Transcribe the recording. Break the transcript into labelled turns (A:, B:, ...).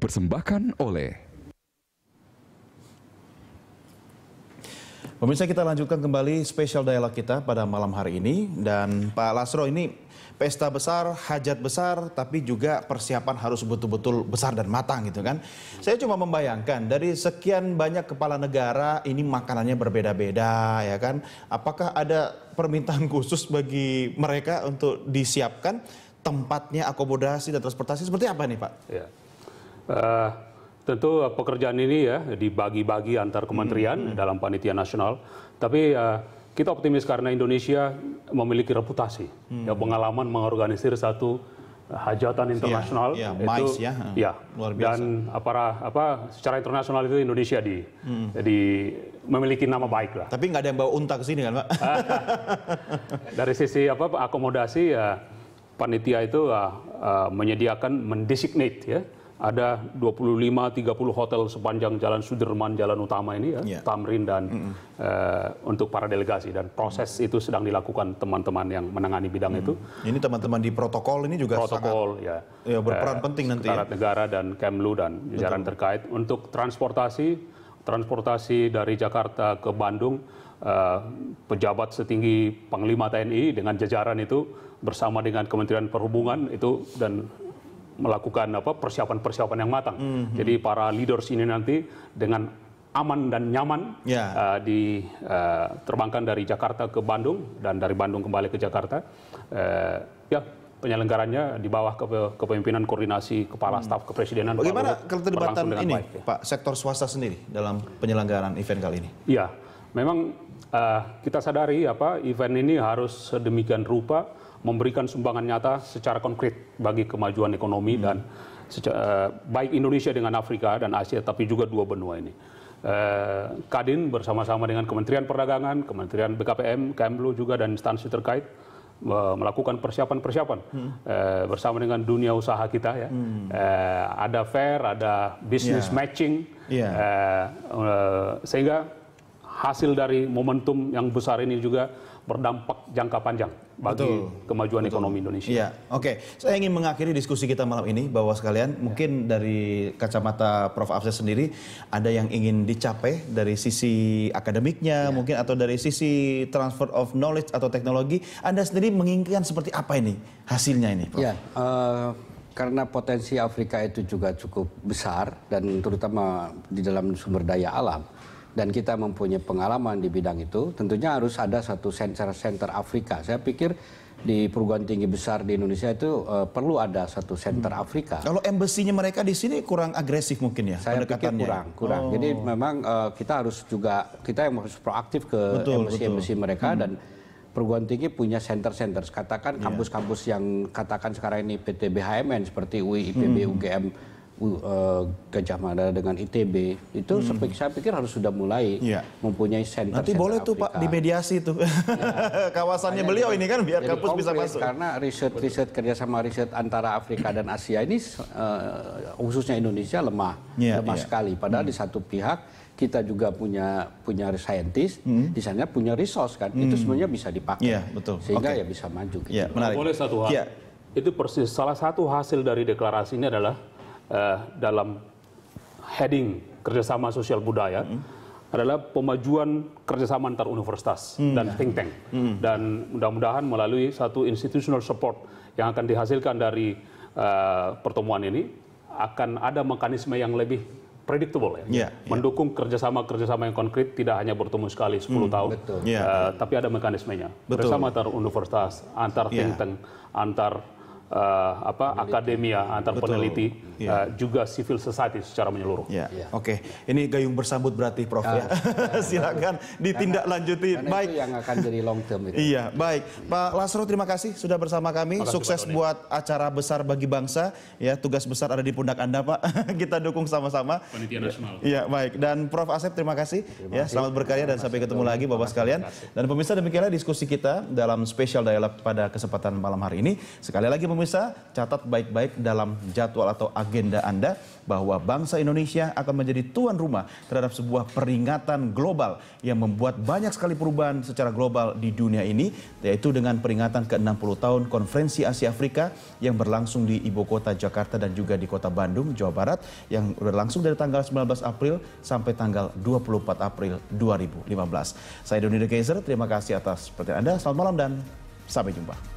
A: dipersembahkan oleh...
B: Pemirsa, kita lanjutkan kembali spesial dialog kita pada malam hari ini. Dan Pak Lasro, ini pesta besar, hajat besar, tapi juga persiapan harus betul-betul besar dan matang gitu kan. Saya cuma membayangkan dari sekian banyak kepala negara ini makanannya berbeda-beda ya kan. Apakah ada permintaan khusus bagi mereka untuk disiapkan tempatnya, akomodasi dan transportasi seperti apa nih Pak?
C: Ya. Tentu pekerjaan ini ya dibagi-bagi antar kementerian dalam panitia nasional. Tapi kita optimis karena Indonesia memiliki reputasi, ya, pengalaman mengorganisir satu hajatan internasional.
B: Ya,
C: itu ya,
B: luar biasa.
C: Dan secara internasional itu Indonesia memiliki nama baik lah.
B: Tapi nggak ada yang bawa unta ke sini kan Pak?
C: Dari sisi akomodasi ya, panitia itu menyediakan mendesignate ya. Ada 25-30 hotel sepanjang Jalan Sudirman, jalan utama ini ya, Tamrin dan untuk para delegasi, dan proses itu sedang dilakukan teman-teman yang menangani bidang itu. Ini
B: teman-teman di protokol ini juga
C: protokol
B: sangat, ya berperan penting nanti.
C: Sekretariat Negara dan Kemlu dan jajaran terkait untuk transportasi dari Jakarta ke Bandung. Pejabat setinggi Panglima TNI dengan jajaran itu bersama dengan Kementerian Perhubungan itu dan melakukan persiapan-persiapan yang matang. Jadi para leaders ini nanti dengan aman dan nyaman diterbangkan dari Jakarta ke Bandung dan dari Bandung kembali ke Jakarta. Ya, penyelenggarannya di bawah kepemimpinan koordinasi Kepala Staf Kepresidenan.
B: Bagaimana keterlibatan ini, Pak, sektor swasta sendiri dalam penyelenggaraan event kali ini?
C: Ya, memang kita sadari event ini harus sedemikian rupa memberikan sumbangan nyata secara konkret bagi kemajuan ekonomi dan baik Indonesia dengan Afrika dan Asia, tapi juga dua benua ini. Kadin bersama-sama dengan Kementerian Perdagangan, Kementerian BKPM, Kemlu juga dan instansi terkait melakukan persiapan-persiapan bersama dengan dunia usaha kita ya. Ada fair, ada business matching, sehingga hasil dari momentum yang besar ini juga berdampak jangka panjang bagi kemajuan ekonomi Indonesia.
B: Iya, oke. Saya ingin mengakhiri diskusi kita malam ini bahwa sekalian mungkin dari kacamata Prof. Afsar sendiri ada yang ingin dicapai dari sisi akademiknya mungkin atau dari sisi transfer of knowledge atau teknologi. Anda sendiri menginginkan seperti apa ini hasilnya ini, Prof?
D: Ya, karena potensi Afrika itu juga cukup besar dan terutama di dalam sumber daya alam. Dan kita mempunyai pengalaman di bidang itu, tentunya harus ada satu center Afrika. Saya pikir di perguruan tinggi besar di Indonesia itu perlu ada satu center Afrika.
B: Kalau embassy-nya mereka di sini kurang agresif mungkin ya?
D: Saya pikir kurang. Jadi memang kita harus yang harus proaktif ke embassy mereka dan perguruan tinggi punya center-center. Katakan kampus-kampus yang katakan sekarang ini PT BHMN seperti UI, IPB, UGM, Gajah Mada dengan ITB itu saya pikir harus sudah mulai mempunyai center.
B: Nanti boleh tuh Pak dimediasi tuh kawasannya beliau ini kan biar kampus bisa masuk.
D: Karena riset kerjasama riset antara Afrika dan Asia ini khususnya Indonesia lemah sekali. Padahal di satu pihak kita juga punya saintis, di sana punya resource kan, itu sebenarnya bisa dipakai, sehingga ya bisa maju. Gitu.
C: Boleh satu hal, itu persis salah satu hasil dari deklarasi ini adalah dalam heading kerjasama sosial budaya adalah pemajuan kerjasama antar universitas dan think tank, dan mudah-mudahan melalui satu institutional support yang akan dihasilkan dari pertemuan ini akan ada mekanisme yang lebih predictable mendukung kerjasama yang konkret, tidak hanya bertemu sekali 10 tahun, tapi ada mekanismenya bersama antar universitas, antar think tank, antar akademia, antar peneliti, juga civil society secara menyeluruh.
B: Oke, ini gayung bersambut berarti Prof ya. Silakan ditindaklanjuti. Baik,
D: itu yang akan jadi long term itu.
B: Iya, baik. Pak Lasro, terima kasih sudah bersama kami. Sukses buat acara besar bagi bangsa. Ya, tugas besar ada di pundak Anda, Pak. Kita dukung sama-sama.
C: Panitia nasional.
B: Iya, baik. Dan Prof Asep, terima kasih. Selamat berkarya dan sampai ketemu lagi Bapak sekalian. Dan pemirsa, demikianlah diskusi kita dalam spesial dialog pada kesempatan malam hari ini. Sekali lagi pemirsa, catat baik-baik dalam jadwal atau agenda Anda bahwa bangsa Indonesia akan menjadi tuan rumah terhadap sebuah peringatan global yang membuat banyak sekali perubahan secara global di dunia ini, yaitu dengan peringatan ke-60 tahun Konferensi Asia Afrika yang berlangsung di ibu kota Jakarta dan juga di kota Bandung, Jawa Barat, yang berlangsung dari tanggal 19 April sampai tanggal 24 April 2015. Saya Doni De Keizer, terima kasih atas perhatian Anda, selamat malam dan sampai jumpa.